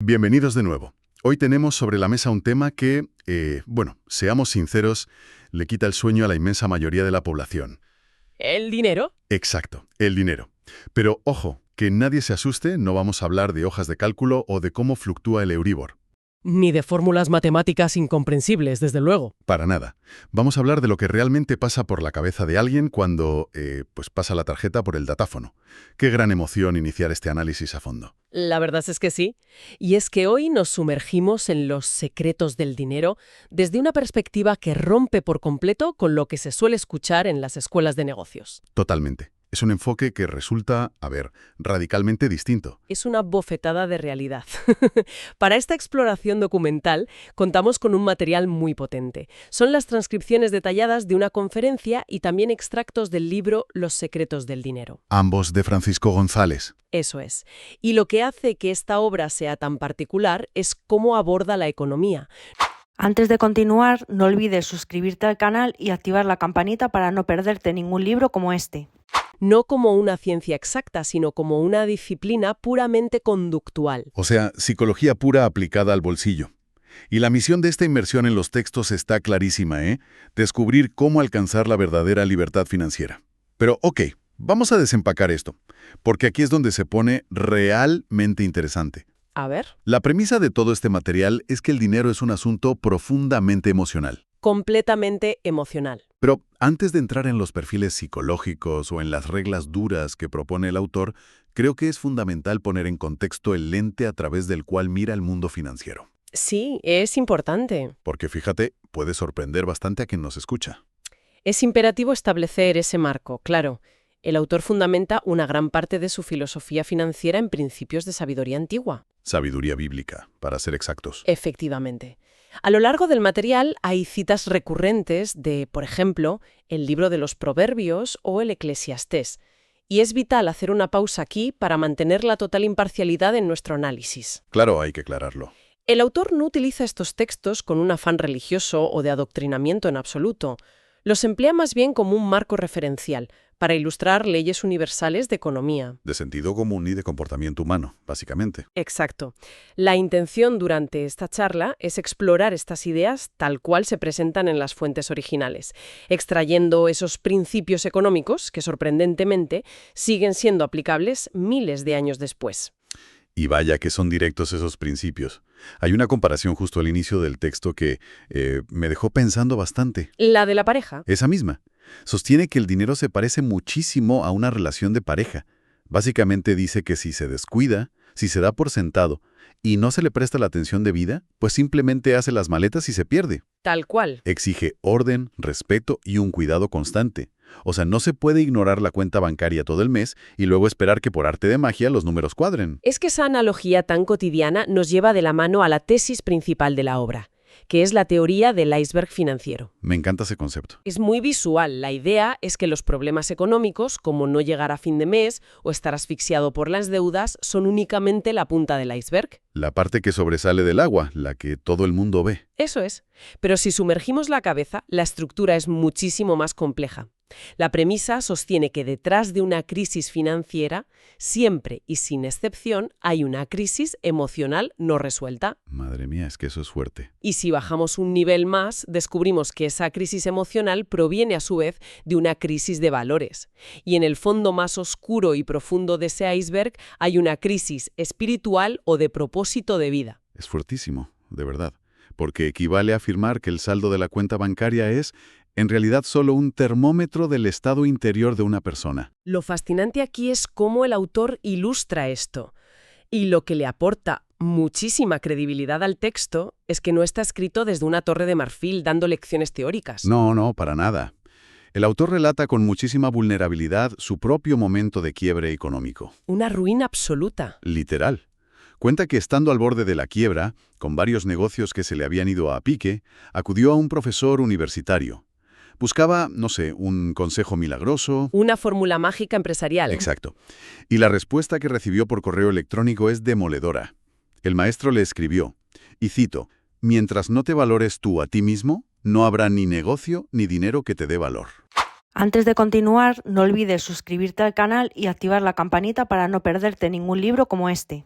Bienvenidos de nuevo. Hoy tenemos sobre la mesa un tema que, seamos sinceros, le quita el sueño a la inmensa mayoría de la población. ¿El dinero? Exacto, el dinero. Pero ojo, que nadie se asuste, no vamos a hablar de hojas de cálculo o de cómo fluctúa el Euribor. Ni de fórmulas matemáticas incomprensibles, desde luego. Para nada. Vamos a hablar de lo que realmente pasa por la cabeza de alguien cuando, pasa la tarjeta por el datáfono. Qué gran emoción iniciar este análisis a fondo. La verdad es que sí. Y es que hoy nos sumergimos en los secretos del dinero desde una perspectiva que rompe por completo con lo que se suele escuchar en las escuelas de negocios. Totalmente. Es un enfoque que resulta, radicalmente distinto. Es una bofetada de realidad. Para esta exploración documental contamos con un material muy potente. Son las transcripciones detalladas de una conferencia y también extractos del libro Los secretos del dinero. Ambos de Francisco González. Eso es. Y lo que hace que esta obra sea tan particular es cómo aborda la economía. Antes de continuar, no olvides suscribirte al canal y activar la campanita para no perderte ningún libro como este. No como una ciencia exacta, sino como una disciplina puramente conductual. O sea, psicología pura aplicada al bolsillo. Y la misión de esta inmersión en los textos está clarísima, Descubrir cómo alcanzar la verdadera libertad financiera. Pero, vamos a desempacar esto, porque aquí es donde se pone realmente interesante. A ver. La premisa de todo este material es que el dinero es un asunto profundamente emocional. Completamente emocional. Pero antes de entrar en los perfiles psicológicos o en las reglas duras que propone el autor, creo que es fundamental poner en contexto el lente a través del cual mira el mundo financiero. Sí, es importante. Porque fíjate, puede sorprender bastante a quien nos escucha. Es imperativo establecer ese marco, claro. El autor fundamenta una gran parte de su filosofía financiera en principios de sabiduría antigua. Sabiduría bíblica, para ser exactos. Efectivamente. A lo largo del material hay citas recurrentes de, por ejemplo, el libro de los Proverbios o el Eclesiastés. Y es vital hacer una pausa aquí para mantener la total imparcialidad en nuestro análisis. Claro, hay que aclararlo. El autor no utiliza estos textos con un afán religioso o de adoctrinamiento en absoluto. Los emplea más bien como un marco referencial para ilustrar leyes universales de economía. De sentido común y de comportamiento humano, básicamente. Exacto. La intención durante esta charla es explorar estas ideas tal cual se presentan en las fuentes originales, extrayendo esos principios económicos que, sorprendentemente, siguen siendo aplicables miles de años después. Y vaya que son directos esos principios. Hay una comparación justo al inicio del texto que me dejó pensando bastante. La de la pareja. Esa misma. Sostiene que el dinero se parece muchísimo a una relación de pareja. Básicamente dice que si se descuida, si se da por sentado y no se le presta la atención debida, pues simplemente hace las maletas y se pierde. Tal cual. Exige orden, respeto y un cuidado constante. O sea, no se puede ignorar la cuenta bancaria todo el mes y luego esperar que por arte de magia los números cuadren. Es que esa analogía tan cotidiana nos lleva de la mano a la tesis principal de la obra, que es la teoría del iceberg financiero. Me encanta ese concepto. Es muy visual. La idea es que los problemas económicos, como no llegar a fin de mes o estar asfixiado por las deudas, son únicamente la punta del iceberg. La parte que sobresale del agua, la que todo el mundo ve. Eso es. Pero si sumergimos la cabeza, la estructura es muchísimo más compleja. La premisa sostiene que detrás de una crisis financiera, siempre y sin excepción, hay una crisis emocional no resuelta. Madre mía, es que eso es fuerte. Y si bajamos un nivel más, descubrimos que esa crisis emocional proviene a su vez de una crisis de valores. Y en el fondo más oscuro y profundo de ese iceberg hay una crisis espiritual o de propósito de vida. Es fuertísimo, de verdad. Porque equivale a afirmar que el saldo de la cuenta bancaria es en realidad solo un termómetro del estado interior de una persona. Lo fascinante aquí es cómo el autor ilustra esto. Y lo que le aporta muchísima credibilidad al texto es que no está escrito desde una torre de marfil dando lecciones teóricas. No, para nada. El autor relata con muchísima vulnerabilidad su propio momento de quiebre económico. Una ruina absoluta. Literal. Cuenta que estando al borde de la quiebra, con varios negocios que se le habían ido a pique, acudió a un profesor universitario. Buscaba, un consejo milagroso. Una fórmula mágica empresarial. Exacto. Y la respuesta que recibió por correo electrónico es demoledora. El maestro le escribió, y cito, «Mientras no te valores tú a ti mismo, no habrá ni negocio ni dinero que te dé valor». Antes de continuar, no olvides suscribirte al canal y activar la campanita para no perderte ningún libro como este.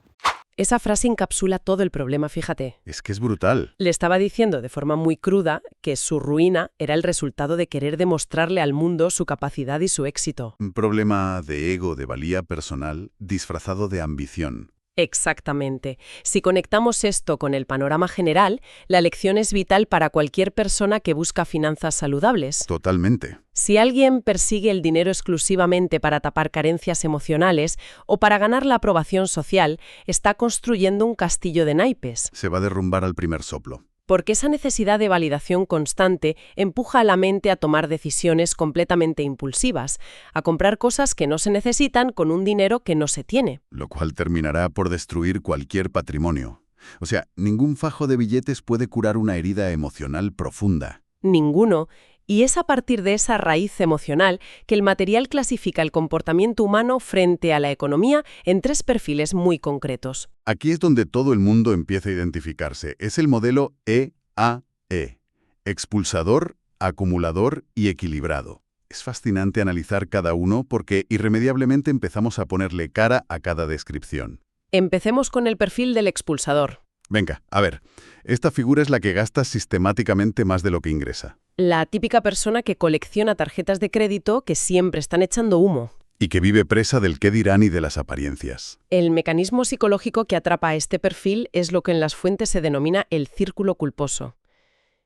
Esa frase encapsula todo el problema, fíjate. Es que es brutal. Le estaba diciendo de forma muy cruda que su ruina era el resultado de querer demostrarle al mundo su capacidad y su éxito. Un problema de ego, de valía personal, disfrazado de ambición. Exactamente. Si conectamos esto con el panorama general, la lección es vital para cualquier persona que busca finanzas saludables. Totalmente. Si alguien persigue el dinero exclusivamente para tapar carencias emocionales o para ganar la aprobación social, está construyendo un castillo de naipes. Se va a derrumbar al primer soplo. Porque esa necesidad de validación constante empuja a la mente a tomar decisiones completamente impulsivas, a comprar cosas que no se necesitan con un dinero que no se tiene. Lo cual terminará por destruir cualquier patrimonio. O sea, ningún fajo de billetes puede curar una herida emocional profunda. Ninguno. Y es a partir de esa raíz emocional que el material clasifica el comportamiento humano frente a la economía en 3 perfiles muy concretos. Aquí es donde todo el mundo empieza a identificarse. Es el modelo EAE. Expulsador, acumulador y equilibrado. Es fascinante analizar cada uno porque irremediablemente empezamos a ponerle cara a cada descripción. Empecemos con el perfil del expulsador. Venga, a ver. Esta figura es la que gasta sistemáticamente más de lo que ingresa. La típica persona que colecciona tarjetas de crédito que siempre están echando humo. Y que vive presa del qué dirán y de las apariencias. El mecanismo psicológico que atrapa a este perfil es lo que en las fuentes se denomina el círculo culposo.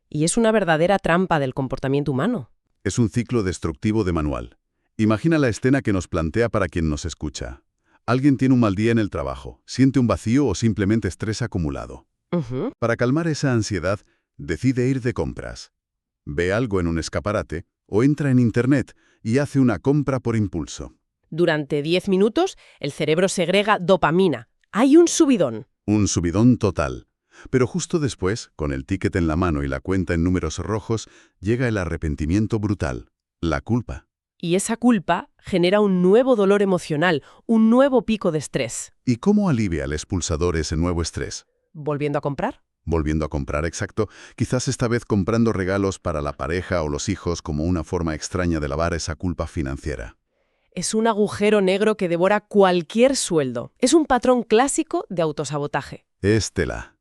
Y es una verdadera trampa del comportamiento humano. Es un ciclo destructivo de manual. Imagina la escena que nos plantea para quien nos escucha. Alguien tiene un mal día en el trabajo, siente un vacío o simplemente estrés acumulado. Para calmar esa ansiedad, decide ir de compras. Ve algo en un escaparate o entra en Internet y hace una compra por impulso. Durante 10 minutos, el cerebro segrega dopamina. Hay un subidón. Un subidón total. Pero justo después, con el ticket en la mano y la cuenta en números rojos, llega el arrepentimiento brutal, la culpa. Y esa culpa genera un nuevo dolor emocional, un nuevo pico de estrés. ¿Y cómo alivia al expulsador ese nuevo estrés? ¿Volviendo a comprar? Volviendo a comprar, exacto, quizás esta vez comprando regalos para la pareja o los hijos como una forma extraña de lavar esa culpa financiera. Es un agujero negro que devora cualquier sueldo. Es un patrón clásico de autosabotaje. Estela.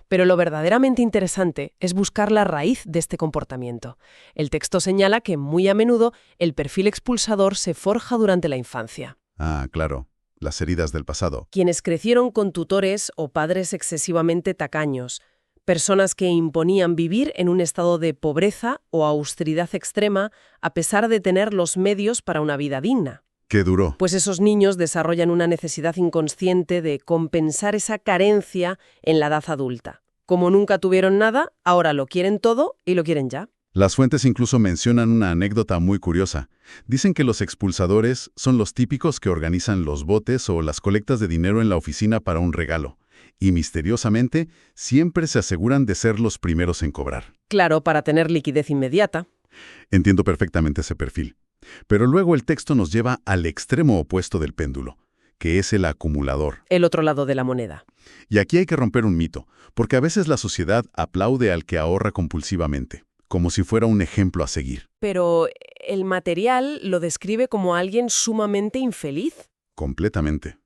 Pero lo verdaderamente interesante es buscar la raíz de este comportamiento. El texto señala que muy a menudo el perfil expulsador se forja durante la infancia. Ah, claro, las heridas del pasado. Quienes crecieron con tutores o padres excesivamente tacaños, personas que imponían vivir en un estado de pobreza o austeridad extrema a pesar de tener los medios para una vida digna. ¡Qué duro! Pues esos niños desarrollan una necesidad inconsciente de compensar esa carencia en la edad adulta. Como nunca tuvieron nada, ahora lo quieren todo y lo quieren ya. Las fuentes incluso mencionan una anécdota muy curiosa. Dicen que los expulsadores son los típicos que organizan los botes o las colectas de dinero en la oficina para un regalo. Y misteriosamente, siempre se aseguran de ser los primeros en cobrar. Claro, para tener liquidez inmediata. Entiendo perfectamente ese perfil. Pero luego el texto nos lleva al extremo opuesto del péndulo, que es el acumulador. El otro lado de la moneda. Y aquí hay que romper un mito, porque a veces la sociedad aplaude al que ahorra compulsivamente, como si fuera un ejemplo a seguir. Pero el material lo describe como alguien sumamente infeliz. Completamente.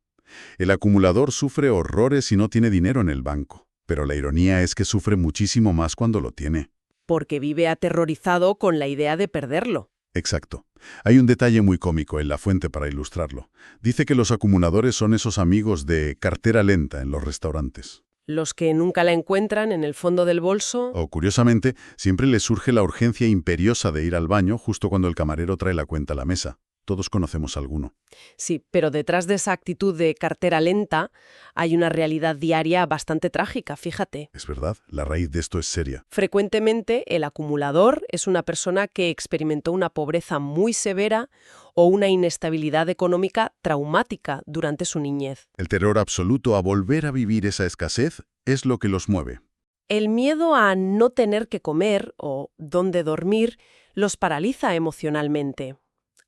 El acumulador sufre horrores si no tiene dinero en el banco, pero la ironía es que sufre muchísimo más cuando lo tiene. Porque vive aterrorizado con la idea de perderlo. Exacto. Hay un detalle muy cómico en la fuente para ilustrarlo. Dice que los acumuladores son esos amigos de cartera lenta en los restaurantes. Los que nunca la encuentran en el fondo del bolso. O, curiosamente, siempre les surge la urgencia imperiosa de ir al baño justo cuando el camarero trae la cuenta a la mesa. Todos conocemos alguno. Sí, pero detrás de esa actitud de cartera lenta hay una realidad diaria bastante trágica, fíjate. Es verdad, la raíz de esto es seria. Frecuentemente, el acumulador es una persona que experimentó una pobreza muy severa o una inestabilidad económica traumática durante su niñez. El terror absoluto a volver a vivir esa escasez es lo que los mueve. El miedo a no tener que comer o dónde dormir los paraliza emocionalmente.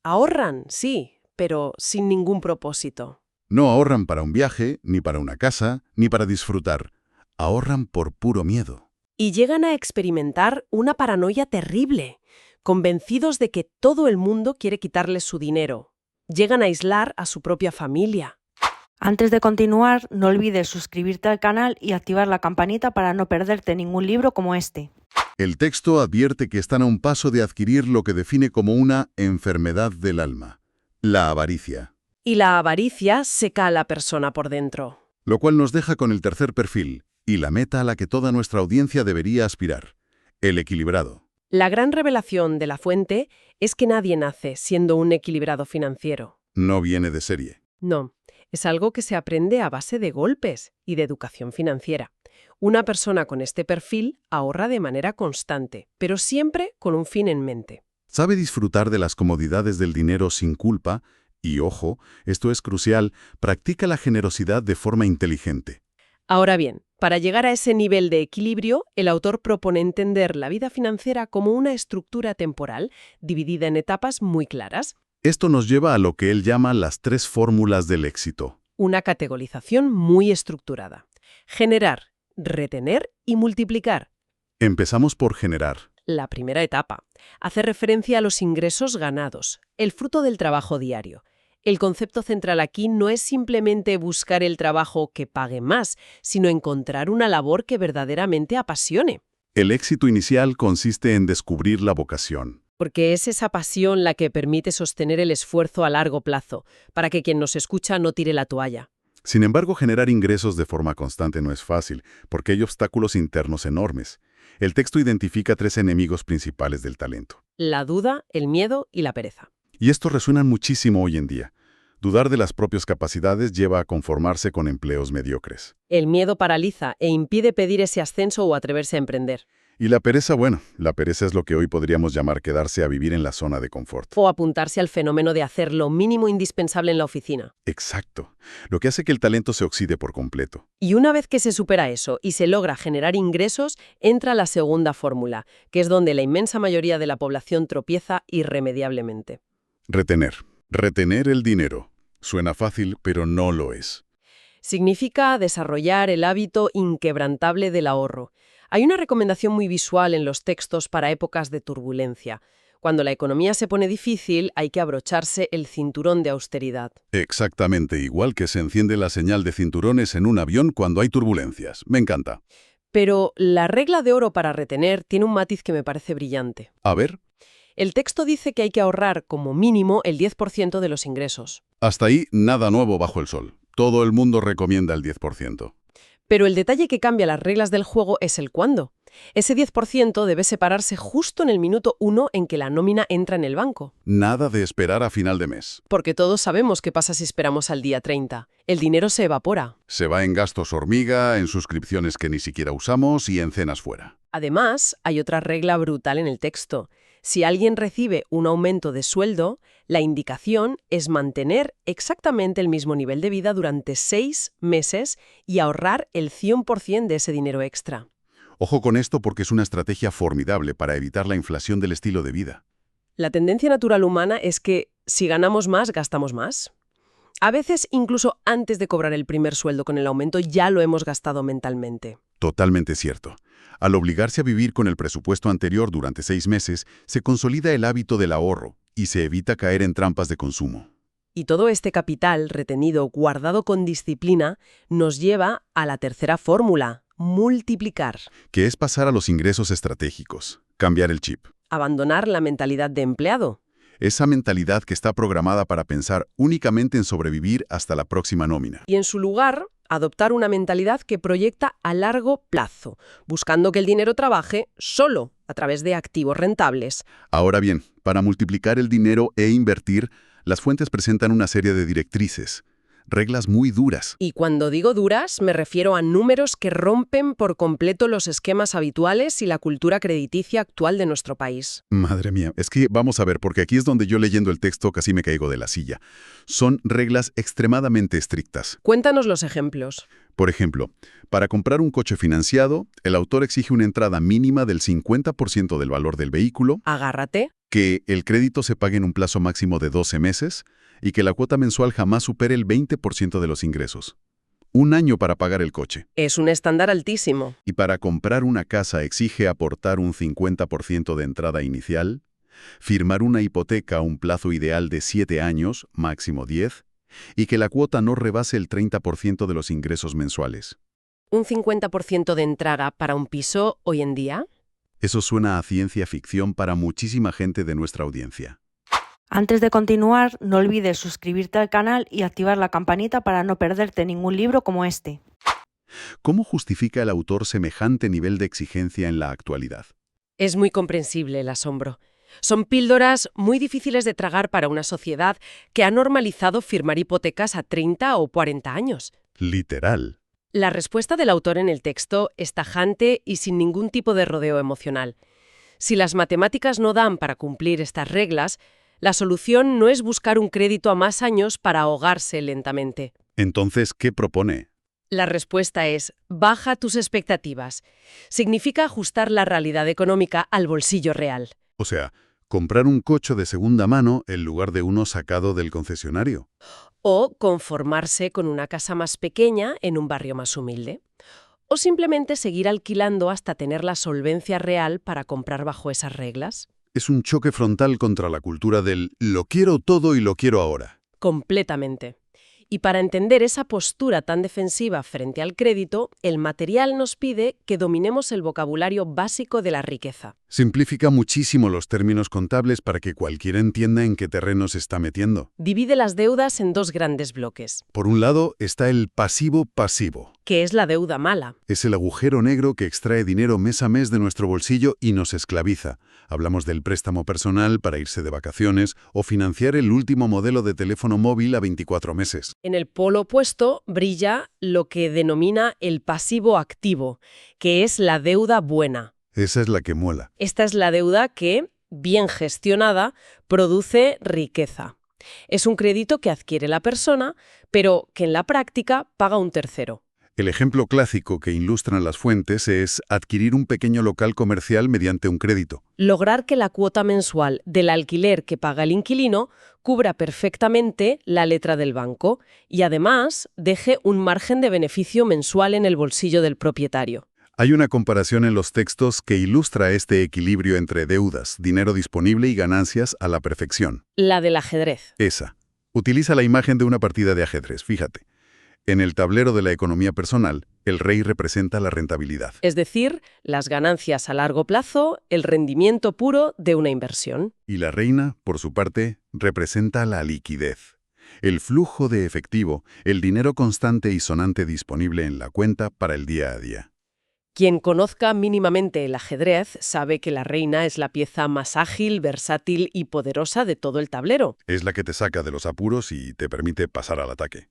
Ahorran, sí, pero sin ningún propósito. No ahorran para un viaje, ni para una casa, ni para disfrutar. Ahorran por puro miedo. Y llegan a experimentar una paranoia terrible, convencidos de que todo el mundo quiere quitarles su dinero. Llegan a aislar a su propia familia. Antes de continuar, no olvides suscribirte al canal y activar la campanita para no perderte ningún libro como este. El texto advierte que están a un paso de adquirir lo que define como una enfermedad del alma, la avaricia. Y la avaricia seca a la persona por dentro. Lo cual nos deja con el tercer perfil, y la meta a la que toda nuestra audiencia debería aspirar, el equilibrado. La gran revelación de la fuente es que nadie nace siendo un equilibrado financiero. No viene de serie. No, es algo que se aprende a base de golpes y de educación financiera. Una persona con este perfil ahorra de manera constante, pero siempre con un fin en mente. Sabe disfrutar de las comodidades del dinero sin culpa y, ojo, esto es crucial, practica la generosidad de forma inteligente. Ahora bien, para llegar a ese nivel de equilibrio, el autor propone entender la vida financiera como una estructura temporal dividida en etapas muy claras. Esto nos lleva a lo que él llama las 3 fórmulas del éxito. Una categorización muy estructurada. Generar, retener y multiplicar. Empezamos por generar. La primera etapa hace referencia a los ingresos ganados, el fruto del trabajo diario. El concepto central aquí no es simplemente buscar el trabajo que pague más, sino encontrar una labor que verdaderamente apasione. El éxito inicial consiste en descubrir la vocación. Porque es esa pasión la que permite sostener el esfuerzo a largo plazo, para que quien nos escucha no tire la toalla. Sin embargo, generar ingresos de forma constante no es fácil, porque hay obstáculos internos enormes. El texto identifica 3 enemigos principales del talento. La duda, el miedo y la pereza. Y estos resuenan muchísimo hoy en día. Dudar de las propias capacidades lleva a conformarse con empleos mediocres. El miedo paraliza e impide pedir ese ascenso o atreverse a emprender. Y la pereza, bueno, la pereza es lo que hoy podríamos llamar quedarse a vivir en la zona de confort. O apuntarse al fenómeno de hacer lo mínimo indispensable en la oficina. Exacto. Lo que hace que el talento se oxide por completo. Y una vez que se supera eso y se logra generar ingresos, entra la segunda fórmula, que es donde la inmensa mayoría de la población tropieza irremediablemente. Retener. Retener el dinero. Suena fácil, pero no lo es. Significa desarrollar el hábito inquebrantable del ahorro. Hay una recomendación muy visual en los textos para épocas de turbulencia. Cuando la economía se pone difícil, hay que abrocharse el cinturón de austeridad. Exactamente igual que se enciende la señal de cinturones en un avión cuando hay turbulencias. Me encanta. Pero la regla de oro para retener tiene un matiz que me parece brillante. A ver, El texto dice que hay que ahorrar como mínimo el 10% de los ingresos. hasta ahí nada nuevo bajo el sol. Todo el mundo recomienda el 10%. Pero el detalle que cambia las reglas del juego es el cuándo. Ese 10% debe separarse justo en el minuto 1 en que la nómina entra en el banco. Nada de esperar a final de mes. Porque todos sabemos qué pasa si esperamos al día 30. El dinero se evapora. Se va en gastos hormiga, en suscripciones que ni siquiera usamos y en cenas fuera. Además, hay otra regla brutal en el texto. Si alguien recibe un aumento de sueldo, la indicación es mantener exactamente el mismo nivel de vida durante 6 meses y ahorrar el 100% de ese dinero extra. Ojo con esto porque es una estrategia formidable para evitar la inflación del estilo de vida. La tendencia natural humana es que si ganamos más, gastamos más. A veces, incluso antes de cobrar el primer sueldo con el aumento, ya lo hemos gastado mentalmente. Totalmente cierto. Al obligarse a vivir con el presupuesto anterior durante 6 meses, se consolida el hábito del ahorro y se evita caer en trampas de consumo. Y todo este capital retenido, guardado con disciplina, nos lleva a la tercera fórmula: multiplicar. Que es pasar a los ingresos estratégicos, cambiar el chip. Abandonar la mentalidad de empleado. Esa mentalidad que está programada para pensar únicamente en sobrevivir hasta la próxima nómina. Y en su lugar, adoptar una mentalidad que proyecta a largo plazo, buscando que el dinero trabaje solo a través de activos rentables. Ahora bien, para multiplicar el dinero e invertir, las fuentes presentan una serie de directrices, reglas muy duras. Y cuando digo duras, me refiero a números que rompen por completo los esquemas habituales y la cultura crediticia actual de nuestro país. Madre mía, es que vamos a ver, porque aquí es donde yo leyendo el texto casi me caigo de la silla. Son reglas extremadamente estrictas. Cuéntanos los ejemplos. Por ejemplo, para comprar un coche financiado, el autor exige una entrada mínima del 50% del valor del vehículo, Agárrate. que el crédito se pague en un plazo máximo de 12 meses y que la cuota mensual jamás supere el 20% de los ingresos. 1 año para pagar el coche. Es un estándar altísimo. Y para comprar una casa exige aportar un 50% de entrada inicial, firmar una hipoteca a un plazo ideal de 7 años, máximo 10, y que la cuota no rebase el 30% de los ingresos mensuales. ¿Un 50% de entrada para un piso hoy en día? Eso suena a ciencia ficción para muchísima gente de nuestra audiencia. Antes de continuar, no olvides suscribirte al canal y activar la campanita para no perderte ningún libro como este. ¿Cómo justifica el autor semejante nivel de exigencia en la actualidad? Es muy comprensible el asombro. Son píldoras muy difíciles de tragar para una sociedad que ha normalizado firmar hipotecas a 30 o 40 años. Literal. La respuesta del autor en el texto es tajante y sin ningún tipo de rodeo emocional. Si las matemáticas no dan para cumplir estas reglas, la solución no es buscar un crédito a más años para ahogarse lentamente. Entonces, ¿qué propone? La respuesta es: baja tus expectativas. Significa ajustar la realidad económica al bolsillo real. O sea, comprar un coche de segunda mano en lugar de uno sacado del concesionario. O conformarse con una casa más pequeña en un barrio más humilde. O simplemente seguir alquilando hasta tener la solvencia real para comprar bajo esas reglas. Es un choque frontal contra la cultura del lo quiero todo y lo quiero ahora. Completamente. Y para entender esa postura tan defensiva frente al crédito, el material nos pide que dominemos el vocabulario básico de la riqueza. Simplifica muchísimo los términos contables para que cualquiera entienda en qué terreno se está metiendo. Divide las deudas en dos grandes bloques. Por un lado está el pasivo, ¿Qué es la deuda mala? es el agujero negro que extrae dinero mes a mes de nuestro bolsillo y nos esclaviza. Hablamos del préstamo personal para irse de vacaciones o financiar el último modelo de teléfono móvil a 24 meses. En el polo opuesto brilla lo que denomina el pasivo activo, que es la deuda buena. Esa es la que mola. Esta es la deuda que, bien gestionada, produce riqueza. Es un crédito que adquiere la persona, pero que en la práctica paga un tercero. El ejemplo clásico que ilustran las fuentes es adquirir un pequeño local comercial mediante un crédito. Lograr que la cuota mensual del alquiler que paga el inquilino cubra perfectamente la letra del banco y además deje un margen de beneficio mensual en el bolsillo del propietario. Hay una comparación en los textos que ilustra este equilibrio entre deudas, dinero disponible y ganancias a la perfección. La del ajedrez. Esa. Utiliza la imagen de una partida de ajedrez, fíjate. En el tablero de la economía personal, el rey representa la rentabilidad. Es decir, las ganancias a largo plazo, el rendimiento puro de una inversión. Y la reina, por su parte, representa la liquidez. El flujo de efectivo, el dinero constante y sonante disponible en la cuenta para el día a día. Quien conozca mínimamente el ajedrez sabe que la reina es la pieza más ágil, versátil y poderosa de todo el tablero. Es la que te saca de los apuros y te permite pasar al ataque.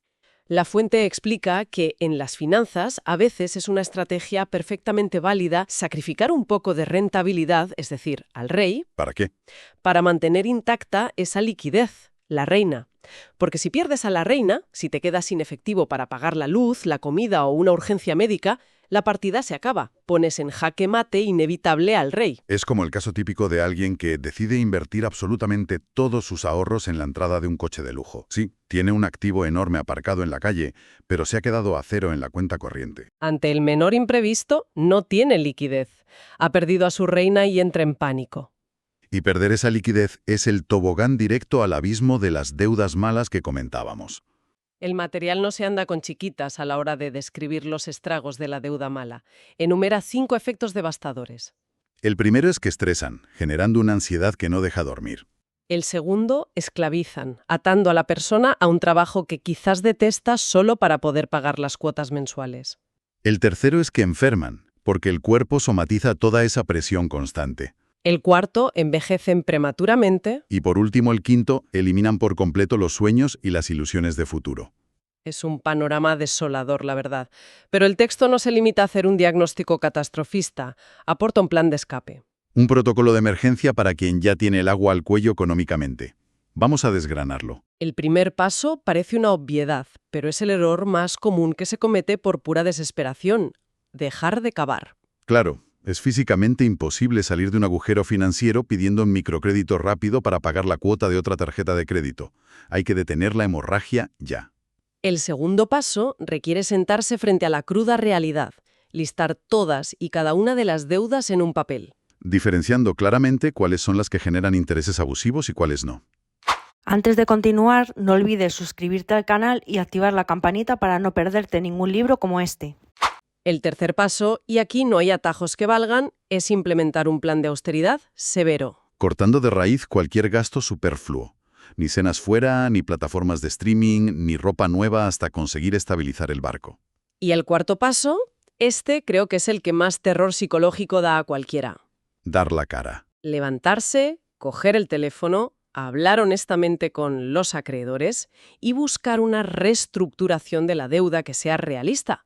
La fuente explica que en las finanzas a veces es una estrategia perfectamente válida sacrificar un poco de rentabilidad, es decir, al rey, ¿Para qué? para mantener intacta esa liquidez, la reina. Porque si pierdes a la reina, si te quedas sin efectivo para pagar la luz, la comida o una urgencia médica, la partida se acaba. Pones en jaque mate inevitable al rey. Es como el caso típico de alguien que decide invertir absolutamente todos sus ahorros en la entrada de un coche de lujo. Sí, tiene un activo enorme aparcado en la calle, pero se ha quedado a cero en la cuenta corriente. Ante el menor imprevisto, no tiene liquidez. Ha perdido a su reina y entra en pánico. Y perder esa liquidez es el tobogán directo al abismo de las deudas malas que comentábamos. El material no se anda con chiquitas a la hora de describir los estragos de la deuda mala. Enumera 5 efectos devastadores. El primero es que estresan, generando una ansiedad que no deja dormir. El segundo, esclavizan, atando a la persona a un trabajo que quizás detesta solo para poder pagar las cuotas mensuales. El tercero es que enferman, porque el cuerpo somatiza toda esa presión constante. El cuarto, envejecen prematuramente. Y por último, el quinto, eliminan por completo los sueños y las ilusiones de futuro. Es un panorama desolador, la verdad. Pero el texto no se limita a hacer un diagnóstico catastrofista, aporta un plan de escape. Un protocolo de emergencia para quien ya tiene el agua al cuello económicamente. Vamos a desgranarlo. El primer paso parece una obviedad, pero es el error más común que se comete por pura desesperación: dejar de cavar. Claro, es físicamente imposible salir de un agujero financiero pidiendo un microcrédito rápido para pagar la cuota de otra tarjeta de crédito. Hay que detener la hemorragia ya. El segundo paso requiere sentarse frente a la cruda realidad, listar todas y cada una de las deudas en un papel. Diferenciando claramente cuáles son las que generan intereses abusivos y cuáles no. Antes de continuar, no olvides suscribirte al canal y activar la campanita para no perderte ningún libro como este. El tercer paso, y aquí no hay atajos que valgan, es implementar un plan de austeridad severo. Cortando de raíz cualquier gasto superfluo. Ni cenas fuera, ni plataformas de streaming, ni ropa nueva hasta conseguir estabilizar el barco. Y el cuarto paso, este creo que es el que más terror psicológico da a cualquiera. Dar la cara. Levantarse, coger el teléfono, hablar honestamente con los acreedores y buscar una reestructuración de la deuda que sea realista.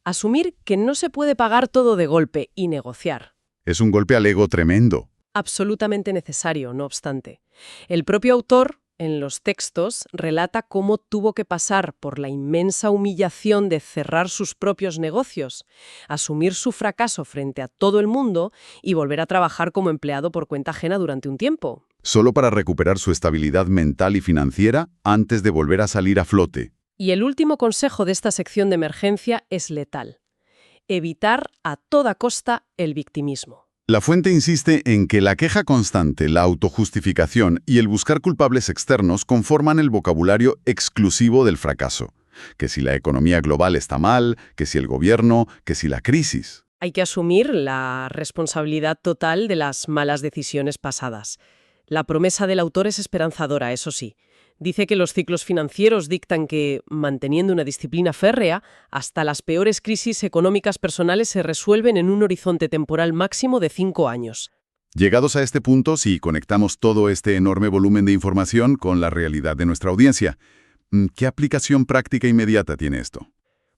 Asumir que no se puede pagar todo de golpe y negociar. Es un golpe al ego tremendo. Absolutamente necesario, no obstante. El propio autor, en los textos, relata cómo tuvo que pasar por la inmensa humillación de cerrar sus propios negocios, asumir su fracaso frente a todo el mundo y volver a trabajar como empleado por cuenta ajena durante un tiempo. Solo para recuperar su estabilidad mental y financiera antes de volver a salir a flote. Y el último consejo de esta sección de emergencia es letal. Evitar a toda costa el victimismo. La fuente insiste en que la queja constante, la autojustificación y el buscar culpables externos conforman el vocabulario exclusivo del fracaso. Que si la economía global está mal, que si el gobierno, que si la crisis. Hay que asumir la responsabilidad total de las malas decisiones pasadas. La promesa del autor es esperanzadora, eso sí. Dice que los ciclos financieros dictan que, manteniendo una disciplina férrea, hasta las peores crisis económicas personales se resuelven en un horizonte temporal máximo de 5 años. Llegados a este punto, si conectamos todo este enorme volumen de información con la realidad de nuestra audiencia, ¿qué aplicación práctica inmediata tiene esto?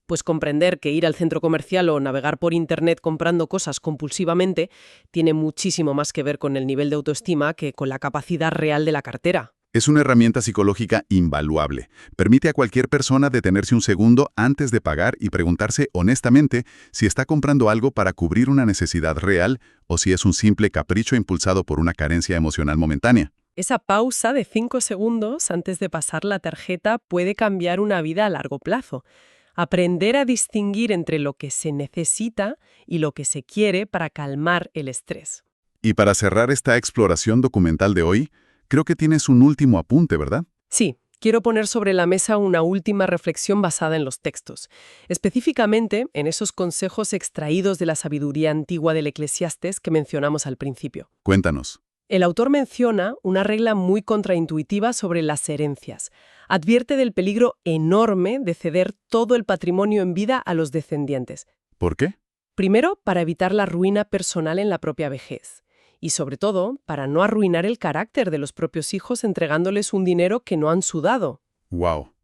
Pues comprender que ir al centro comercial o navegar por Internet comprando cosas compulsivamente tiene muchísimo más que ver con el nivel de autoestima que con la capacidad real de la cartera. Es una herramienta psicológica invaluable. Permite a cualquier persona detenerse un segundo antes de pagar y preguntarse honestamente si está comprando algo para cubrir una necesidad real o si es un simple capricho impulsado por una carencia emocional momentánea. Esa pausa de 5 segundos antes de pasar la tarjeta puede cambiar una vida a largo plazo. Aprender a distinguir entre lo que se necesita y lo que se quiere para calmar el estrés. Y para cerrar esta exploración documental de hoy, creo que tienes un último apunte, ¿verdad? Sí, quiero poner sobre la mesa una última reflexión basada en los textos, específicamente en esos consejos extraídos de la sabiduría antigua del Eclesiastés que mencionamos al principio. Cuéntanos. El autor menciona una regla muy contraintuitiva sobre las herencias. Advierte del peligro enorme de ceder todo el patrimonio en vida a los descendientes. ¿Por qué? Primero, para evitar la ruina personal en la propia vejez. Y sobre todo, para no arruinar el carácter de los propios hijos entregándoles un dinero que no han sudado. ¡Wow!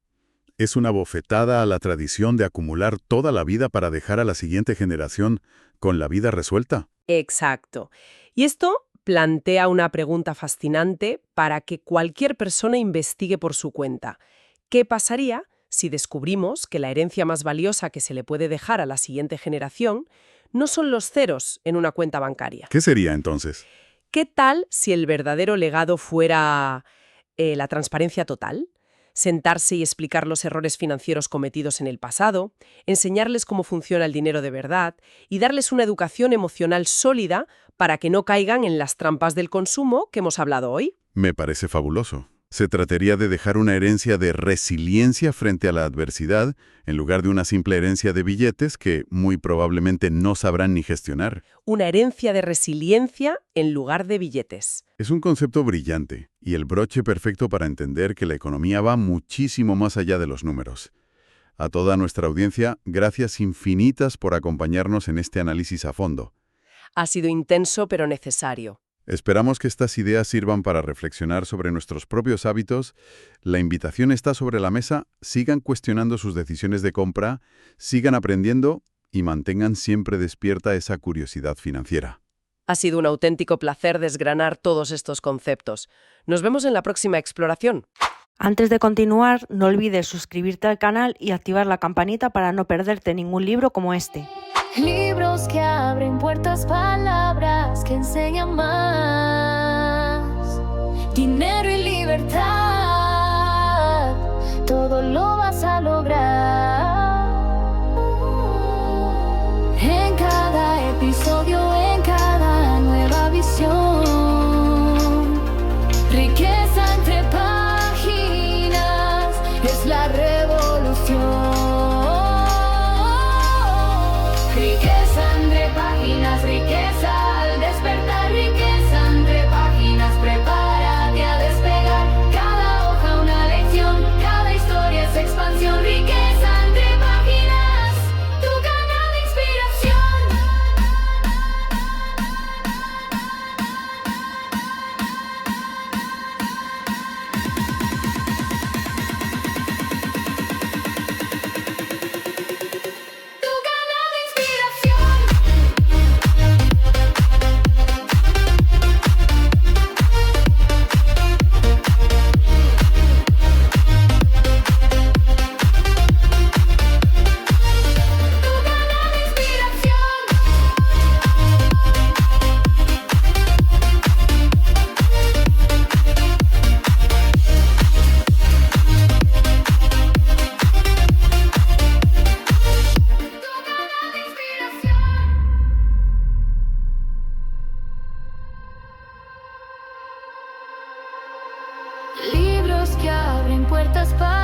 Es una bofetada a la tradición de acumular toda la vida para dejar a la siguiente generación con la vida resuelta. Exacto. Y esto plantea una pregunta fascinante para que cualquier persona investigue por su cuenta. ¿Qué pasaría si descubrimos que la herencia más valiosa que se le puede dejar a la siguiente generación no son los ceros en una cuenta bancaria? ¿Qué sería entonces? ¿Qué tal si el verdadero legado fuera la transparencia total? Sentarse y explicar los errores financieros cometidos en el pasado, enseñarles cómo funciona el dinero de verdad y darles una educación emocional sólida para que no caigan en las trampas del consumo que hemos hablado hoy. Me parece fabuloso. Se trataría de dejar una herencia de resiliencia frente a la adversidad, en lugar de una simple herencia de billetes que muy probablemente no sabrán ni gestionar. Una herencia de resiliencia en lugar de billetes. Es un concepto brillante y el broche perfecto para entender que la economía va muchísimo más allá de los números. A toda nuestra audiencia, gracias infinitas por acompañarnos en este análisis a fondo. Ha sido intenso pero necesario. Esperamos que estas ideas sirvan para reflexionar sobre nuestros propios hábitos. La invitación está sobre la mesa. Sigan cuestionando sus decisiones de compra, sigan aprendiendo y mantengan siempre despierta esa curiosidad financiera. Ha sido un auténtico placer desgranar todos estos conceptos. Nos vemos en la próxima exploración. Antes de continuar, no olvides suscribirte al canal y activar la campanita para no perderte ningún libro como este. Libros que abren puertas, palabras que enseñan más. Dinero y libertad, todo lo vas a lograr. En cada episodio, en cada nueva visión, riqueza entre páginas. palabras.